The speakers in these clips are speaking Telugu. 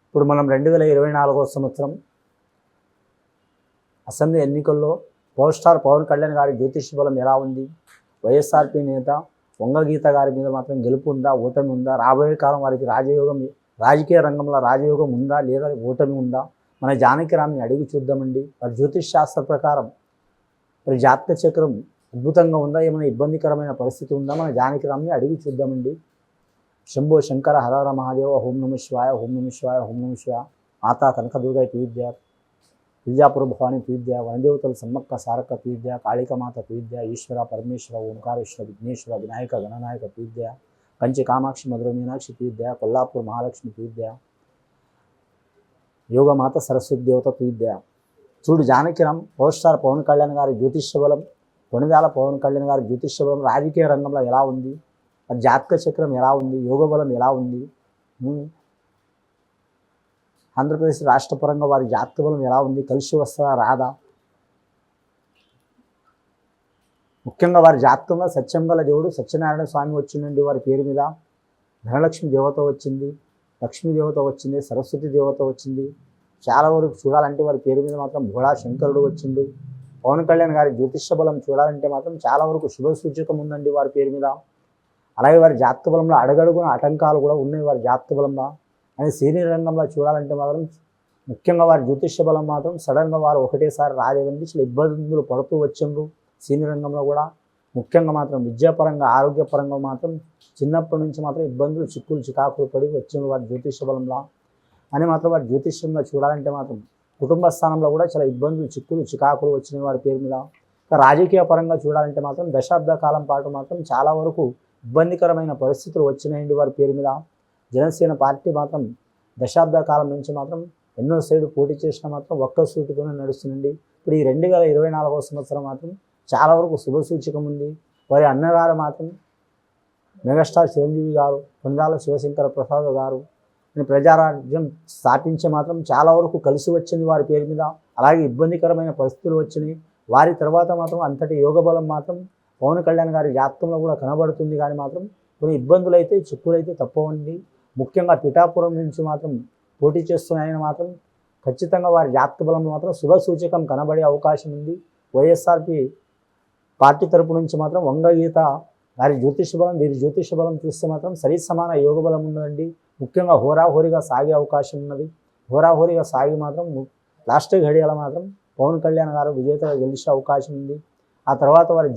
ఇప్పుడు మనం 2024 సంవత్సరం అసెంబ్లీ ఎన్నికల్లో పవర్ స్టార్ పవన్ కళ్యాణ్ గారి జ్యోతిష బలం ఎలా ఉంది, వైఎస్ఆర్పీ నేత వంగగీత గారి మీద మాత్రం గెలుపు ఉందా, ఓటమి ఉందా, రాబోయే కాలం వారికి రాజకీయ రంగంలో రాజయోగం ఉందా లేదా ఓటమి ఉందా, మన జానకిరామ్ని అడిగి చూద్దామండి. మరి జ్యోతిష్ శాస్త్ర ప్రకారం మరి జాతక చక్రం అద్భుతంగా ఉందా, ఏమైనా ఇబ్బందికరమైన పరిస్థితి ఉందా, మన జానకిరామ్ని అడిగి చూద్దామండి. శంభో శంకర హరహర మహాదేవ, ఓం నమ శివాయ, ఓం నమ శివాయ, ఓం నమ శివాయ. మాతా కనకదుర్గ తువిద్య, విద్యాపుర భవాని తువిద్య, వనదేవతల సమ్మక్క సారక్క తువిద్య, కాళికమాత తువిద్య, ఈశ్వర పరమేశ్వర ఓంకారేశ్వర విఘ్నేశ్వర వినాయక గణనాయక తువిద్య, కంచి కామాక్షి మధుర మీనాక్షి తువిద్య, కొల్లాపూర్ మహాలక్ష్మి తువిద్య, యోగమాత సరస్వతి దేవత తువిద్య. చూడు జానకిరామ్ పవర్ స్టార్ పవన్ కళ్యాణ్ గారి జ్యోతిష్య బలం, కొణిదాల పవన్ కళ్యాణ్ గారి జ్యోతిష్య బలం రాజకీయ రంగంలో ఎలా ఉంది, జాతక చక్రం ఎలా ఉంది, యోగ బలం ఎలా ఉంది, ఆంధ్రప్రదేశ్ రాష్ట్ర పరంగా వారి జాతక బలం ఎలా ఉంది, కలిసి వస్తుందా రాదా, ముఖ్యంగా వారి జాతకంలో సత్యం గల దేవుడు సత్యనారాయణ స్వామి వచ్చిందండి. వారి పేరు మీద ధనలక్ష్మి దేవత వచ్చింది, లక్ష్మీ దేవత వచ్చింది, సరస్వతి దేవత వచ్చింది. చాలా వరకు చూడాలంటే వారి పేరు మీద మాత్రం భోళా శంకరుడు వచ్చిండు. పవన్ కళ్యాణ్ గారి జ్యోతిష్య బలం చూడాలంటే మాత్రం చాలా వరకు శుభ సూచకం ఉందండి వారి పేరు మీద. అలాగే వారి జాతక బలంలో అడగడుగున ఆటంకాలు కూడా ఉన్నాయి వారి జాతక బలంలో. అని సీనియర్ రంగంలో చూడాలంటే మాత్రం ముఖ్యంగా వారి జ్యోతిష్య బలం మాత్రం సడన్గా వారు ఒకటేసారి రాలేదండి, చాలా ఇబ్బందులు పడుతూ వచ్చిండ్రు. సీనియర్ రంగంలో కూడా ముఖ్యంగా మాత్రం విద్యాపరంగా ఆరోగ్యపరంగా మాత్రం చిన్నప్పటి నుంచి మాత్రం ఇబ్బందులు చిక్కులు చికాకులు పడి వచ్చిండ్రు వారి జ్యోతిష్య బలంలో. అని మాత్రం వారి జ్యోతిష్యంలో చూడాలంటే మాత్రం కుటుంబ స్థానంలో కూడా చాలా ఇబ్బందులు చిక్కులు చికాకులు వచ్చినాయి వారి పేరు మీద. రాజకీయ పరంగా చూడాలంటే మాత్రం దశాబ్ద కాలం పాటు మాత్రం చాలా వరకు ఇబ్బందికరమైన పరిస్థితులు వచ్చినాయండి వారి పేరు మీద. జనసేన పార్టీ మాత్రం దశాబ్ద కాలం నుంచి మాత్రం ఎన్నో సైడు పోటీ చేసినా మాత్రం ఒక్క సూటితోనే నడుస్తుందండి. ఇప్పుడు ఈ 2024 సంవత్సరం మాత్రం చాలా వరకు శుభసూచకం ఉంది. వారి అన్నగారు మాత్రం మెగాస్టార్ చిరంజీవి గారు, కొండాల శివశంకర ప్రసాద్ గారు ప్రజారాజ్యం స్థాపించే మాత్రం చాలా వరకు కలిసి వచ్చింది వారి పేరు మీద. అలాగే ఇబ్బందికరమైన పరిస్థితులు వచ్చినాయి. వారి తర్వాత మాత్రం అంతటి యోగ బలం మాత్రం పవన్ కళ్యాణ్ గారి జాతకంలో కూడా కనబడుతుంది. కానీ మాత్రం కొన్ని ఇబ్బందులు అయితే చిక్కులైతే తప్పవండి. ముఖ్యంగా పిఠాపురం నుంచి మాత్రం పోటీ చేస్తున్న ఆయన మాత్రం ఖచ్చితంగా వారి జాతక బలం మాత్రం శుభ సూచకం కనబడే అవకాశం ఉంది. వైఎస్ఆర్పి పార్టీ తరపు నుంచి మాత్రం వంగగీత వారి జ్యోతిష బలం వీరి జ్యోతిష బలం చూస్తే మాత్రం సరి సమాన యోగ బలం ఉన్నదండి. ముఖ్యంగా హోరాహోరీగా సాగే అవకాశం ఉన్నది. హోరాహోరీగా సాగి మాత్రం లాస్ట్ ఘడియల మాత్రం పవన్ కళ్యాణ్ గారు విజేతగా గెలిచే అవకాశం ఉంది. ఆ తర్వాత వారి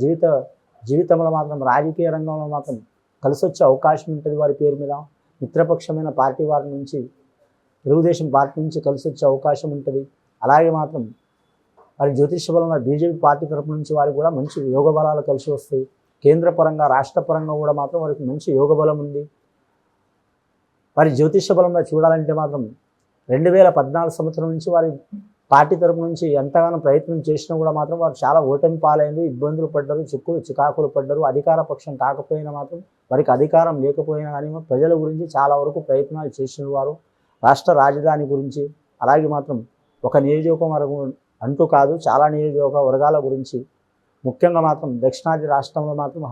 జీవితంలో మాత్రం రాజకీయ రంగంలో మాత్రం కలిసి వచ్చే అవకాశం ఉంటుంది వారి పేరు మీద. మిత్రపక్షమైన పార్టీ వారి నుంచి తెలుగుదేశం పార్టీ నుంచి కలిసి వచ్చే అవకాశం ఉంటుంది. అలాగే మాత్రం వారి జ్యోతిష బలం బీజేపీ పార్టీ తరపు నుంచి వారికి కూడా మంచి యోగ బలాలు కలిసి వస్తాయి. కేంద్ర పరంగా రాష్ట్ర పరంగా కూడా మాత్రం వారికి మంచి యోగ బలం ఉంది. వారి జ్యోతిష బలంలో చూడాలంటే మాత్రం 2014 సంవత్సరం నుంచి వారి పార్టీ తరపు నుంచి ఎంతగానో ప్రయత్నం చేసినా కూడా మాత్రం వారు చాలా ఓటమి పాలైంది, ఇబ్బందులు పడ్డారు, చిక్కులు చికాకులు పడ్డారు. అధికార పక్షం కాకపోయినా మాత్రం వారికి అధికారం లేకపోయినా కానీ ప్రజల గురించి చాలా వరకు ప్రయత్నాలు చేసిన వారు. రాష్ట్ర రాజధాని గురించి అలాగే మాత్రం ఒక నియోజకవర్గం అంటూ కాదు, చాలా నియోజకవర్గాల గురించి ముఖ్యంగా మాత్రం దక్షిణాది రాష్ట్రంలో మాత్రం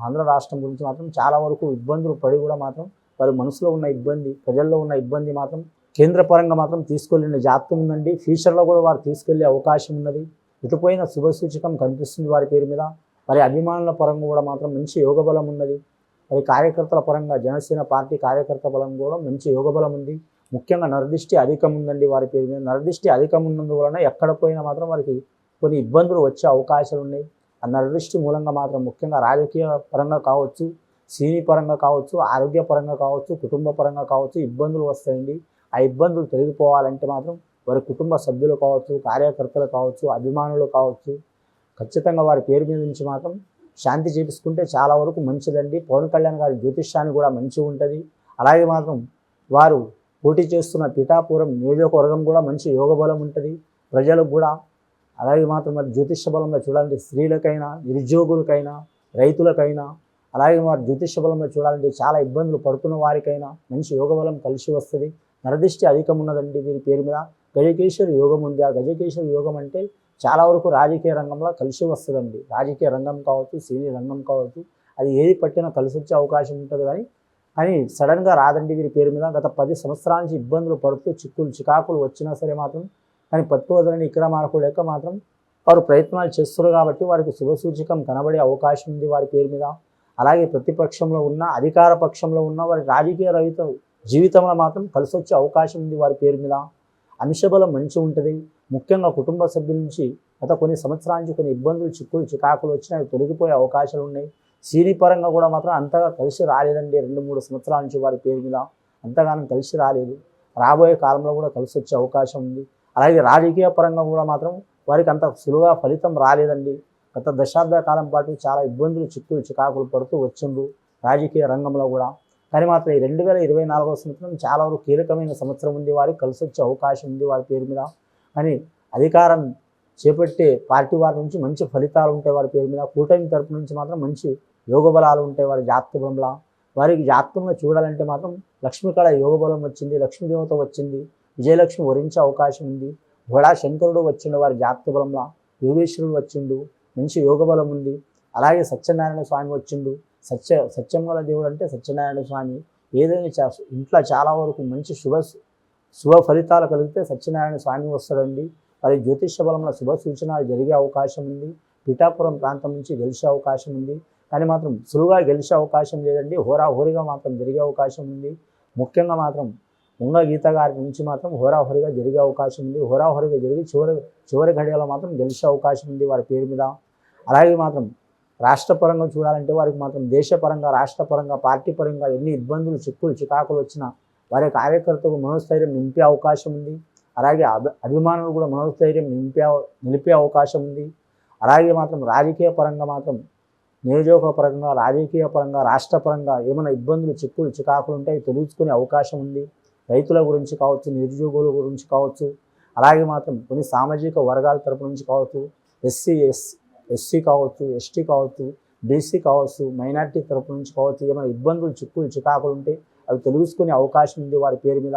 ఆంధ్ర రాష్ట్రం గురించి మాత్రం చాలా వరకు ఇబ్బందులు పడి కూడా మాత్రం వారి మనసులో ఉన్న ఇబ్బంది, ప్రజల్లో ఉన్న ఇబ్బంది మాత్రం కేంద్ర పరంగా మాత్రం తీసుకెళ్ళిన జాతకం ఉందండి. ఫ్యూచర్లో కూడా వారు తీసుకెళ్లే అవకాశం ఉన్నది. ఇటుపోయిన శుభసూచకం కనిపిస్తుంది వారి పేరు మీద. వారి అభిమానుల పరంగా కూడా మాత్రం మంచి యోగ బలం ఉన్నది. మరి కార్యకర్తల పరంగా జనసేన పార్టీ కార్యకర్త బలం కూడా మంచి యోగ బలం ఉంది. ముఖ్యంగా నరదృష్టి అధికం ఉందండి వారి పేరు మీద. నరదృష్టి అధికం ఉన్నందువలన ఎక్కడ పోయినా మాత్రం వారికి కొన్ని ఇబ్బందులు వచ్చే అవకాశాలు ఉన్నాయి. ఆ నరదృష్టి మూలంగా మాత్రం ముఖ్యంగా రాజకీయ పరంగా కావచ్చు, సినీ పరంగా కావచ్చు, ఆరోగ్య పరంగా కావచ్చు, కుటుంబ పరంగా కావచ్చు ఇబ్బందులు వస్తాయండి. ఆ ఇబ్బందులు తొలగిపోవాలంటే మాత్రం వారి కుటుంబ సభ్యులు కావచ్చు, కార్యకర్తలు కావచ్చు, అభిమానులు కావచ్చు ఖచ్చితంగా వారి పేరు మీద నుంచి మాత్రం శాంతి చేపించుకుంటే చాలా వరకు మంచిదండి. పవన్ కళ్యాణ్ గారి జ్యోతిష్యాన్ని కూడా మంచిగా ఉంటుంది. అలాగే మాత్రం వారు పోటీ చేస్తున్న పిఠాపురం నియోజకవర్గం కూడా మంచి యోగ బలం ఉంటుంది ప్రజలకు కూడా. అలాగే మాత్రం మరి జ్యోతిష్య బలంలో చూడాలంటే స్త్రీలకైనా, నిరుద్యోగులకైనా, రైతులకైనా, అలాగే వారి జ్యోతిష్య బలంలో చూడాలంటే చాలా ఇబ్బందులు పడుతున్న వారికైనా మంచి యోగ బలం కలిసి వస్తుంది. నరదృష్టి అధికం ఉన్నదండి వీరి పేరు మీద. గజకేశ్వరి యోగం ఉంది. ఆ గజకేశ్వరి యోగం అంటే చాలా వరకు రాజకీయ రంగంలో కలిసి వస్తుందండి. రాజకీయ రంగం కావచ్చు, సినీ రంగం కావచ్చు, అది ఏది పట్టినా కలిసి వచ్చే అవకాశం ఉంటుంది. కానీ కానీ సడన్గా రాదండి వీరి పేరు మీద. గత 10 సంవత్సరాల నుంచి ఇబ్బందులు పడుతూ చిక్కులు చికాకులు వచ్చినా సరే మాత్రం కానీ పట్టు వదలని విక్రమార్కుడు లేక మాత్రం వారు ప్రయత్నాలు చేస్తారు కాబట్టి వారికి శుభసూచకం కనబడే అవకాశం ఉంది వారి పేరు మీద. అలాగే ప్రతిపక్షంలో ఉన్న అధికార పక్షంలో ఉన్న వారి రాజకీయ రహిత జీవితంలో మాత్రం కలిసి వచ్చే అవకాశం ఉంది వారి పేరు మీద. అంశబలం మంచి ఉంటుంది. ముఖ్యంగా కుటుంబ సభ్యుల నుంచి గత కొన్ని సంవత్సరాల నుంచి కొన్ని ఇబ్బందులు చిక్కులు చికాకులు వచ్చినా అవి తొలగిపోయే అవకాశాలు ఉన్నాయి. సినీ పరంగా కూడా మాత్రం అంతగా కలిసి రాలేదండి. 2-3 సంవత్సరాల నుంచి వారి పేరు మీద అంతగానం కలిసి రాలేదు. రాబోయే కాలంలో కూడా కలిసి వచ్చే అవకాశం ఉంది. అలాగే రాజకీయ పరంగా కూడా మాత్రం వారికి అంత సులువుగా ఫలితం రాలేదండి. గత దశాబ్ద కాలం పాటు చాలా ఇబ్బందులు చిక్కులు చికాకులు పడుతూ వచ్చిండ్రు రాజకీయ రంగంలో కూడా. కానీ మాత్రం ఈ 2024వ సంవత్సరం చాలా వరకు కీలకమైన సంవత్సరం ఉంది. వారికి కలిసి వచ్చే అవకాశం ఉంది వారి పేరు మీద. కానీ అధికారం చేపట్టే పార్టీ వారి నుంచి మంచి ఫలితాలు ఉంటాయి వారి పేరు మీద. కూటమి తరపు నుంచి మాత్రం మంచి యోగబలాలు ఉంటాయి వారి జాతకంలో. వారికి జాతకంలో చూడాలంటే మాత్రం లక్ష్మీకళ యోగబలం వచ్చింది, లక్ష్మీదేవత వచ్చింది, విజయలక్ష్మి వరించే అవకాశం ఉంది. బడా శంకరుడు వచ్చిండు వారి జాతకబలంలో, యోగేశ్వరుడు వచ్చిండు, మంచి యోగబలం ఉంది. అలాగే సత్యనారాయణ స్వామి వచ్చిండు. సత్యంగల దేవుడు అంటే సత్యనారాయణ స్వామి. ఏదైనా ఇంట్లో చాలా వరకు మంచి శుభ ఫలితాలు కలిగితే సత్యనారాయణ స్వామి వస్తాడండి. వారి జ్యోతిష బలంలో శుభ సూచనలు జరిగే అవకాశం ఉంది. పిఠాపురం ప్రాంతం నుంచి గెలిచే అవకాశం ఉంది. కానీ మాత్రం సులువుగా గెలిచే అవకాశం లేదండి. హోరాహోరీగా మాత్రం జరిగే అవకాశం ఉంది. ముఖ్యంగా మాత్రం ఉంగ గీత గారి నుంచి మాత్రం హోరాహోరీగా జరిగే అవకాశం ఉంది. హోరాహోరీగా జరిగి చివరి ఘడియలో మాత్రం గెలిచే అవకాశం ఉంది వారి పేరు మీద. అలాగే మాత్రం రాష్ట్రపరంగా చూడాలంటే వారికి మాత్రం దేశపరంగా, రాష్ట్రపరంగా, పార్టీ పరంగా ఎన్ని ఇబ్బందులు చిక్కులు చికాకులు వచ్చినా వారి కార్యకర్తకు మనోస్థైర్యం నింపే అవకాశం ఉంది. అలాగే అభిమానులు కూడా మనోస్థైర్యం నిలిపే అవకాశం ఉంది. అలాగే మాత్రం రాజకీయ పరంగా మాత్రం నియోజకపరంగా, రాజకీయ పరంగా, రాష్ట్రపరంగా ఏమైనా ఇబ్బందులు చిక్కులు చికాకులు ఉంటే తొలగించుకునే అవకాశం ఉంది. రైతుల గురించి కావచ్చు, నిరుద్యోగుల గురించి కావచ్చు, అలాగే మాత్రం కొన్ని సామాజిక వర్గాల తరపు నుంచి కావచ్చు, ఎస్సీ కావచ్చు, ఎస్టీ కావచ్చు, బీసీ కావచ్చు, మైనార్టీ తరపు నుంచి కావచ్చు, ఏమైనా ఇబ్బందులు చిక్కులు చికాకులు ఉంటే అవి తొలగించుకునే అవకాశం ఉంది వారి పేరు మీద.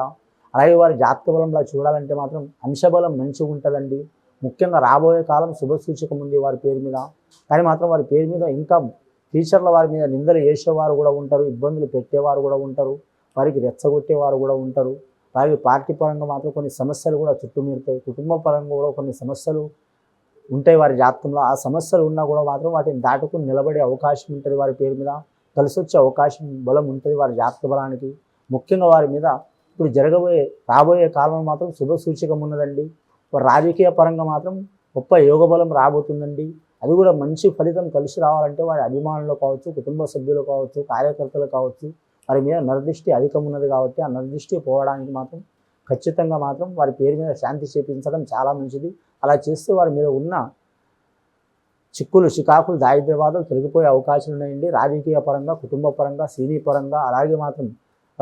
అలాగే వారి జాతక బలంలో చూడాలంటే మాత్రం అంశబలం మంచిగా ఉంటుందండి. ముఖ్యంగా రాబోయే కాలం శుభసూచకం ఉంది వారి పేరు మీద. కానీ మాత్రం వారి పేరు మీద ఇంకా టీచర్ల వారి మీద నిందలు వేసేవారు కూడా ఉంటారు, ఇబ్బందులు పెట్టేవారు కూడా ఉంటారు, వారికి రెచ్చగొట్టేవారు కూడా ఉంటారు. అలాగే పార్టీ పరంగా మాత్రం కొన్ని సమస్యలు కూడా చుట్టుముడతాయి. కుటుంబ పరంగా కూడా కొన్ని సమస్యలు ఉంటాయి వారి జాతకంలో. ఆ సమస్యలు ఉన్నా కూడా మాత్రం వాటిని దాటుకుని నిలబడే అవకాశం ఉంటుంది వారి పేరు మీద. కలిసి వచ్చే అవకాశం బలం ఉంటుంది వారి జాతక బలానికి. ముఖ్యంగా వారి మీద ఇప్పుడు రాబోయే కాలంలో మాత్రం శుభసూచకం ఉన్నదండి. రాజకీయ పరంగా మాత్రం గొప్ప యోగబలం రాబోతుందండి. అది కూడా మంచి ఫలితం కలిసి రావాలంటే వారి అభిమానులు కావచ్చు, కుటుంబ సభ్యులు కావచ్చు, కార్యకర్తలు కావచ్చు, వారి మీద నరదృష్టి అధికం ఉన్నది కాబట్టి ఆ నరదృష్టి పోవడానికి మాత్రం ఖచ్చితంగా మాత్రం వారి పేరు మీద శాంతి చేపించడం చాలా మంచిది. అలా చేస్తే వారి మీద ఉన్న చిక్కులు చికాకులు దారిద్ర్యవాదాలు తొలగిపోయే అవకాశాలు ఉన్నాయండి. రాజకీయ పరంగా, కుటుంబ పరంగా, సినీ పరంగా, అలాగే మాత్రం